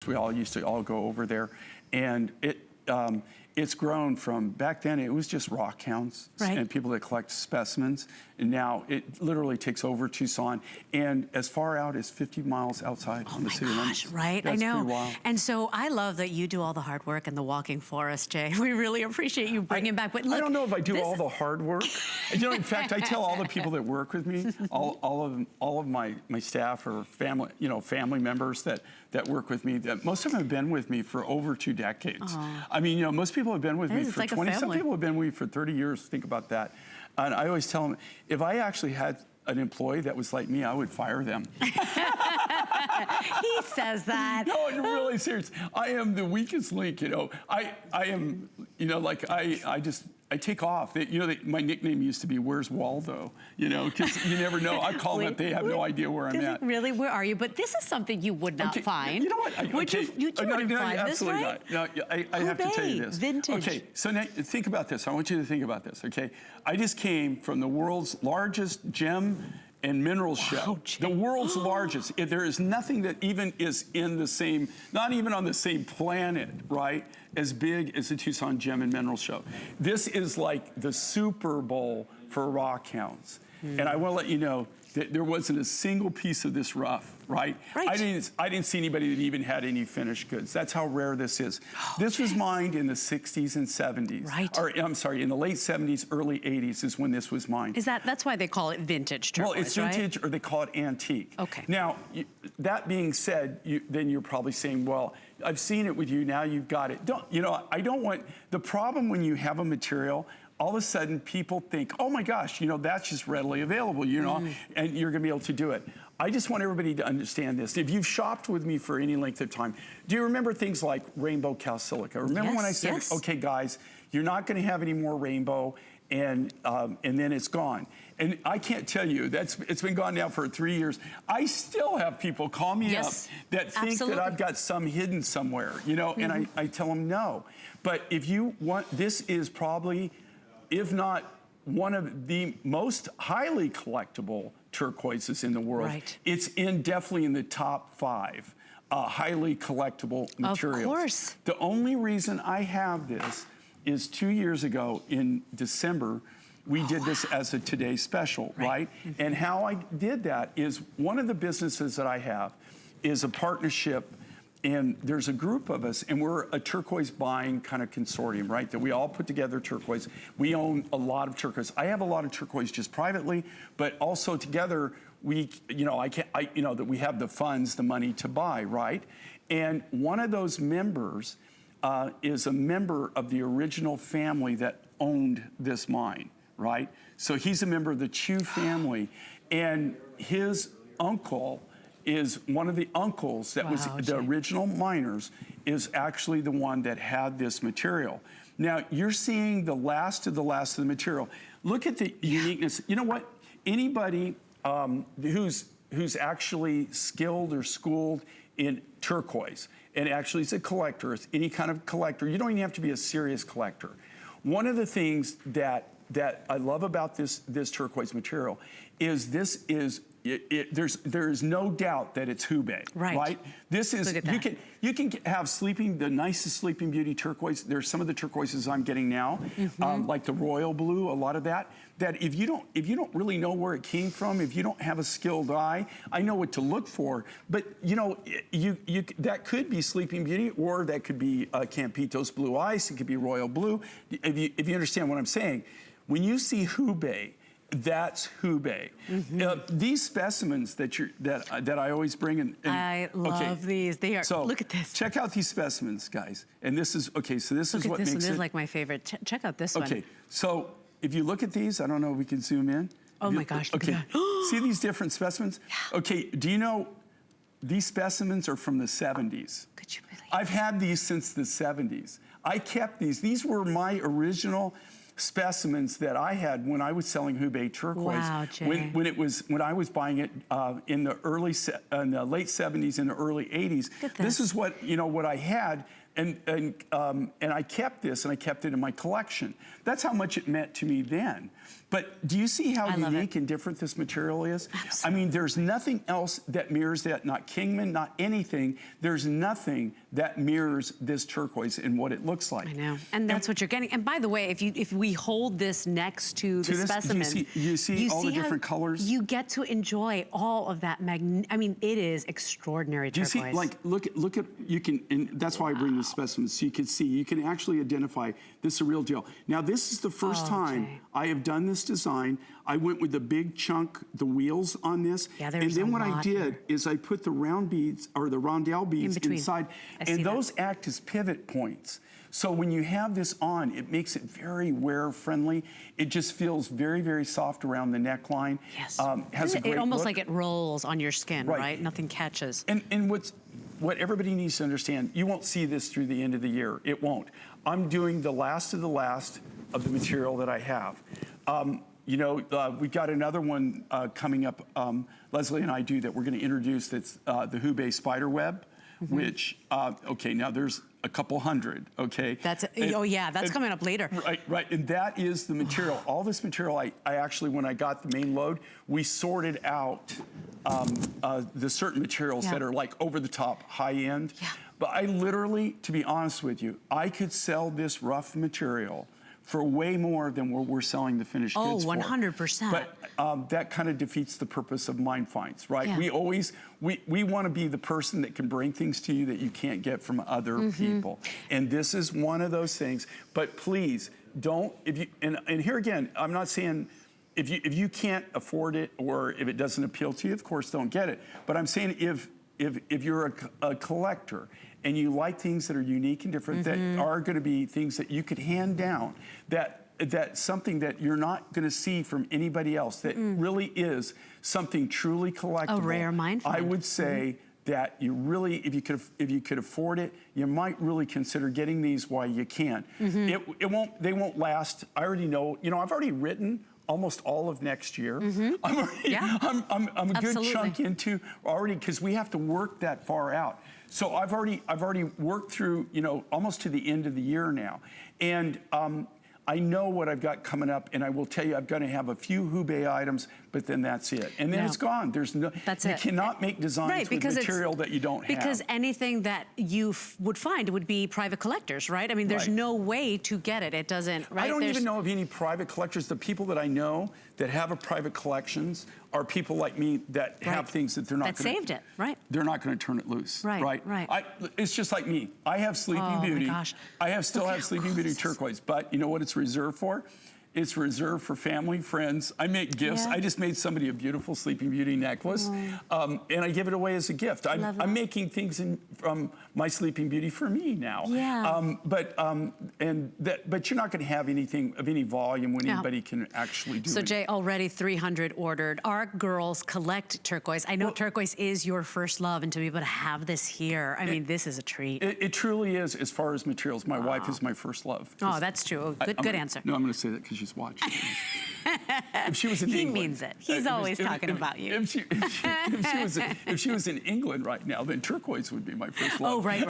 We all used to all go over there, and it's grown from back then. It was just rock hounds and people that collect specimens, and now it literally takes over Tucson and as far out as 50 miles outside on the city limits. Right? That's I know. pretty wild. And so I love that you do all the hard work in the walking forest, Jay. We really appreciate you bringing back. But look, I don't know if I do all the hard work. You know, in fact, I tell all the people that work with me, all of my staff or family, family members that work with me, that most of them have been with me for over 2 decades. I mean, most people have been with me for 20. Some people have been with me for 30 years. Think about that. And I always tell them, if I actually had an employee that was like me, I would fire them. He says that. No, I'm really serious. I am the weakest link, I am, I take off. My nickname used to be, "Where's Waldo?" Because you never know. I call them up, they have no idea where I'm at. Really, where are you? But this is something you would not find. You know what? You wouldn't find this, right? No, I have to tell you this. Vintage. Okay, so now think about this. I want you to think about this, okay? I just came from the world's largest gem and mineral show. The world's largest. There is nothing that even is in the same, not even on the same planet, right, as big as the Tucson Gem and Mineral Show. This is like the Super Bowl for rock hounds. And I want to let you know that there wasn't a single piece of this rough, right? I didn't see anybody that even had any finished goods. That's how rare this is. This was mined in the 60s and 70s. Right. Or, I'm sorry, in the late 70s, early 80s is when this was mined. That's why they call it vintage turquoise, well, it's vintage, or they call it antique. Okay. Now, that being said, then you're probably saying, well, I've seen it with you, now you've got it. I don't want, the problem when you have a material, all of a sudden people think, oh my gosh, that's just readily available, and you're gonna be able to do it. I just want everybody to understand this. If you've shopped with me for any length of time, do you remember things like rainbow calsilica? Remember when I said, okay guys, you're not gonna have any more rainbow, and then it's gone. And I can't tell you, it's been gone now for 3 years. I still have people call me up that think that I've got some hidden somewhere, and I tell them no. But if you want, this is probably, if not one of the most highly collectible turquoises in the world. It's definitely in the top 5 highly collectible materials. Of course. The only reason I have this is 2 years ago in December, we did this as a Today Special, right? And how I did that is, one of the businesses that I have is a partnership, and there's a group of us, and we're a turquoise buying kind of consortium, right? That we all put together turquoise. We own a lot of turquoise. I have a lot of turquoise just privately, but also together, that we have the funds, the money to buy, right? And one of those members is a member of the original family that owned this mine, right? So he's a member of the Chu family, and his uncle is one of the uncles that was the original miners, is actually the one that had this material. Now, you're seeing the last of the material. Look at the uniqueness. You know what? Anybody who's actually skilled or schooled in turquoise, and actually is a collector, any kind of collector, you don't even have to be a serious collector. One of the things that I love about this turquoise material is there's no doubt that it's Hubei, right? This is, you can have the nicest Sleeping Beauty turquoise. There's some of the turquoises I'm getting now, like the royal blue, a lot of that if you don't really know where it came from, if you don't have a skilled eye, I know what to look for, but that could be Sleeping Beauty, or that could be Campitos Blue Ice, it could be royal blue, if you understand what I'm saying. When you see Hubei, that's Hubei. These specimens that I always bring in. I love these. They are. So look at this. Check out these specimens, guys. And this is okay. So this is what makes it. This is like my favorite. Check out this one. Okay. So if you look at these, I don't know if we can zoom in. Oh my gosh. Okay. See these different specimens? Yeah. Okay. Do you know these specimens are from the 70s? Could you believe? I've had these since the 70s. I kept these. These were my original specimens that I had when I was selling Hubei Turquoise. Wow, Jay. When I was buying it in the late 70s and the early 80s. This is what I had And I kept this, and I kept it in my collection. That's how much it meant to me then. But do you see how unique and different this material is? Absolutely. I mean, there's nothing else that mirrors that, not Kingman, not anything. There's nothing that mirrors this turquoise and what it looks like. I know, and that's what you're getting. And by the way, if we hold this next to the specimen, you see all the different colors? You get to enjoy all of that I mean, it is extraordinary turquoise. Do you see, like, look at, you can, and that's why I bring the specimens, so you can see, you can actually identify this is a real deal. Now, this is the first time I have done this design. I went with the big chunk, the wheels on this. Yeah, and then what I did is I put the round beads, or the Rondelle beads inside, and those act as pivot points. So when you have this on, it makes it very wear-friendly. It just feels very, very soft around the neckline. Yes. Has a great it almost look. like it rolls on your skin, right? Nothing catches. And what everybody needs to understand, you won't see this through the end of the year. It won't. I'm doing the last of the material that I have. You know, we've got another one coming up, Leslie and I do, that we're going to introduce, that's the Hubei spider web, which, okay, now there's a couple hundred, okay? That's, that's coming up later. Right, and that is the material. All this material, I actually, when I got the main load, we sorted out the certain materials that are like over the top, high end. Yeah. But I literally, to be honest with you, I could sell this rough material for way more than we're selling the finished goods for. 100%. But that kind of defeats the purpose of Mind Finds, right? Yeah. We want to be the person that can bring things to you that you can't get from other people. And this is one of those things. But please, don't, if you, and here again, I'm not saying, if you can't afford it or if it doesn't appeal to you, of course, don't get it. But I'm saying if you're a collector and you like things that are unique and different, that are going to be things that you could hand down, that's something that you're not going to see from anybody else, that really is something truly collectible. A rare mind find. I would say that you really, if you could afford it, you might really consider getting these while you can. They won't last. I already know. You know, I've already written almost all of next year. I'm a good chunk into already, because we have to work that far out. So I've already worked through, you know, almost to the end of the year now. And I know what I've got coming up, and I will tell you, I'm going to have a few Hubei items, but then that's it. And then it's gone. There's no, you cannot make designs with material that you don't have. Because anything that you would find would be private collectors, right? I mean, there's no way to get it. It doesn't, right? I don't even know of any private collectors. The people that I know that have a private collections are people like me that have things that they're not going to... That saved it, right? They're not going to turn it loose, right? It's just like me. I have Sleeping Beauty. Oh, my gosh. I still have Sleeping Beauty turquoise, but you know what it's reserved for? It's reserved for family, friends. I make gifts. I just made somebody a beautiful Sleeping Beauty necklace, and I give it away as a gift. I'm making things from my Sleeping Beauty for me now. But you're not going to have anything of any volume when anybody can actually do it. So Jay, already 300 ordered. Our girls collect turquoise. I know turquoise is your first love, and to be able to have this here, I mean, this is a treat. It truly is, as far as materials. My wife is my first love. Oh, that's true. Good answer. No, I'm going to say that because she's watching. If she was in England, he means it. He's always talking about you. If she was in England right now, then turquoise would be my first love. Oh, right.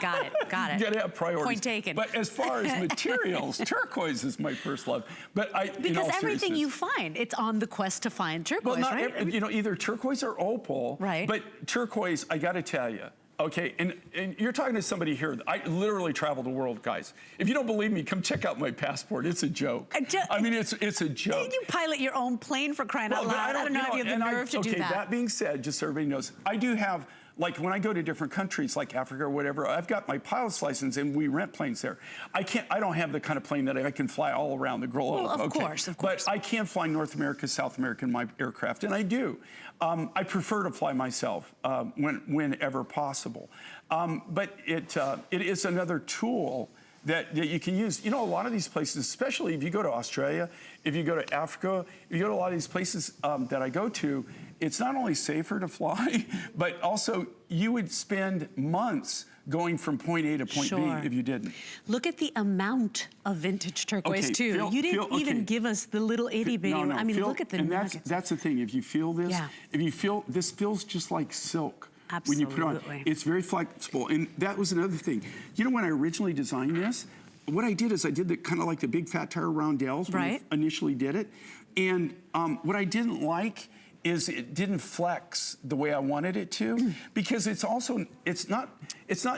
Got it. You got to have priorities. Point taken. But as far as materials, turquoise is my first love. But because everything you find, it's on the quest to find turquoise, right? You know, either turquoise or opal. Right. But turquoise, I got to tell you. Okay, and you're talking to somebody here. I literally travel the world, guys. If you don't believe me, come check out my passport. It's a joke. I mean, it's a joke. You pilot your own plane, for crying out loud. I don't know if you have the nerve to do that. Okay, that being said, just so everybody knows, I do have, like when I go to different countries, like Africa or whatever, I've got my pilot's license and we rent planes there. I don't have the kind of plane that I can fly all around the globe. Well, of course. But I can fly North America, South America in my aircraft, and I do. I prefer to fly myself whenever possible. But it is another tool that you can use. You know, a lot of these places, especially if you go to Australia, if you go to Africa, if you go to a lot of these places that I go to, it's not only safer to fly, but also you would spend months going from point A to point B if you didn't. Look at the amount of vintage turquoise, too. You didn't even give us the little itty bitty. I mean, look at the nuggets. That's the thing. If you feel this, if you feel, this feels just like silk. when you put it on. Absolutely. It's very flexible. And that was another thing. You know, when I originally designed this, what I did is I did the kind of like the big fat tire Rondelles when I initially did it. And what I didn't like is it didn't flex the way I wanted it to, because it's also, it's not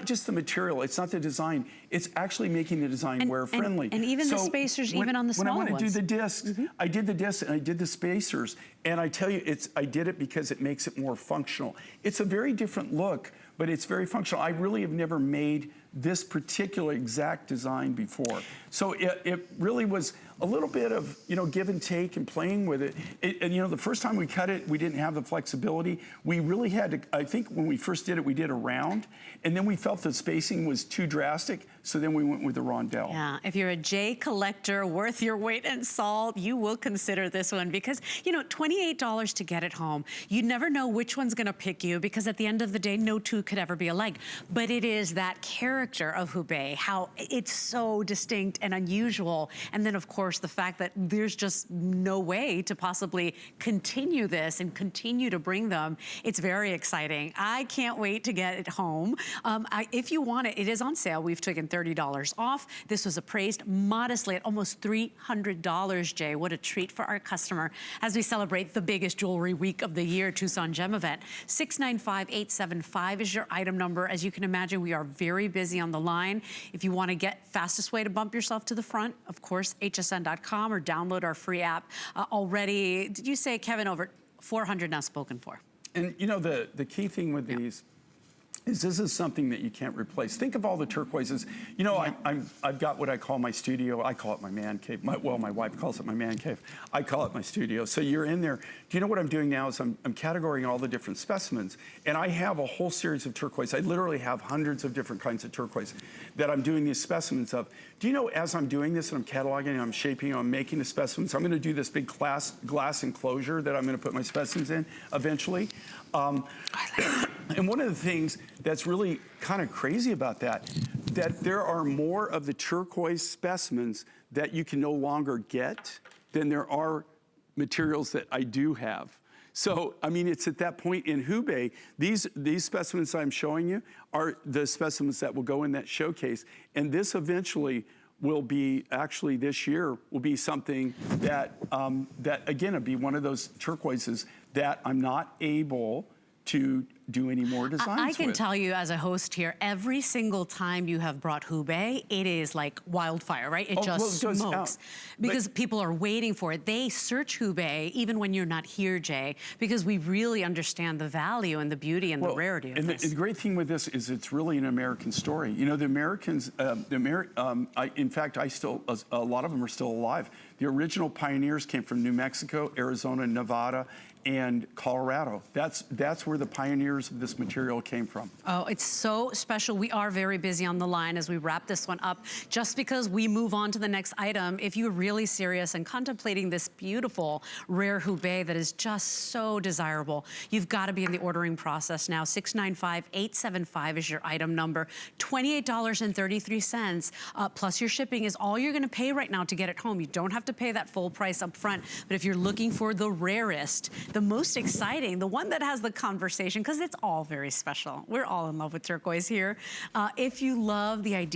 just the material, it's not the design, it's actually making the design wear friendly. And even the spacers, even on the smaller ones. When I want to do the discs, I did the discs and I did the spacers, and I tell you, I did it because it makes it more functional. It's a very different look, but it's very functional. I really have never made this particular exact design before. So it really was a little bit of, you know, give and take and playing with it. And you know, the first time we cut it, we didn't have the flexibility. We really had to, I think when we first did it, we did a round, and then we felt the spacing was too drastic, so then we went with the Rondelle. Yeah, if you're a J collector worth your weight in salt, you will consider this one, because, you know, $28 to get it home. You never know which one's gonna pick you, because at the end of the day, no two could ever be alike. But it is that character of Hubei, how it's so distinct and unusual. And then of course, the fact that there's just no way to possibly continue this and continue to bring them. It's very exciting. I can't wait to get it home. If you want it, it is on sale. We've taken $30 off. This was appraised modestly at almost $300, Jay. What a treat for our customer as we celebrate the biggest jewelry week of the year, Tucson Gem Event. 695875 is your item number. As you can imagine, we are very busy on the line. If you want to get fastest way to bump yourself to the front, of course, hsn.com, or download our free app. Already, did you say, Kevin, over 400 now spoken for? And you know, the key thing with these is this is something that you can't replace. Think of all the turquoises. You know, I've got what I call my studio. I call it my man cave. Well, my wife calls it my man cave. I call it my studio. So you're in there. Do you know what I'm doing now is I'm categorizing all the different specimens. And I have a whole series of turquoise. I literally have hundreds of different kinds of turquoise that I'm doing these specimens of. Do you know, as I'm doing this and I'm cataloging and I'm shaping and I'm making the specimens, I'm going to do this big glass enclosure that I'm going to put my specimens in eventually. And one of the things that's really kind of crazy about that there are more of the turquoise specimens that you can no longer get than there are materials that I do have. So, I mean, it's at that point in Hubei, these specimens I'm showing you are the specimens that will go in that showcase. And this eventually will be, actually this year, will be something that, that again, will be one of those turquoises that I'm not able to do any more designs I can with. tell you as a host here, every single time you have brought Hubei, it is like wildfire, right? It just smokes. Because people are waiting for it. They search Hubei even when you're not here, Jay, because we really understand the value and the beauty and the rarity of this. And the great thing with this is it's really an American story. You know, the Americans, in fact, a lot of them are still alive. The original pioneers came from New Mexico, Arizona, Nevada, and Colorado. That's where the pioneers of this material came from. Oh, it's so special. We are very busy on the line as we wrap this one up. Just because we move on to the next item, if you're really serious and contemplating this beautiful rare Hubei that is just so desirable, you've got to be in the ordering process now. 695875 is your item number. $28.33 plus your shipping is all you're going to pay right now to get it home. You don't have to pay that full price up front. But if you're looking for the rarest, the most exciting, the one that has the conversation, because it's all very special. We're all in love with turquoise here. If you love the idea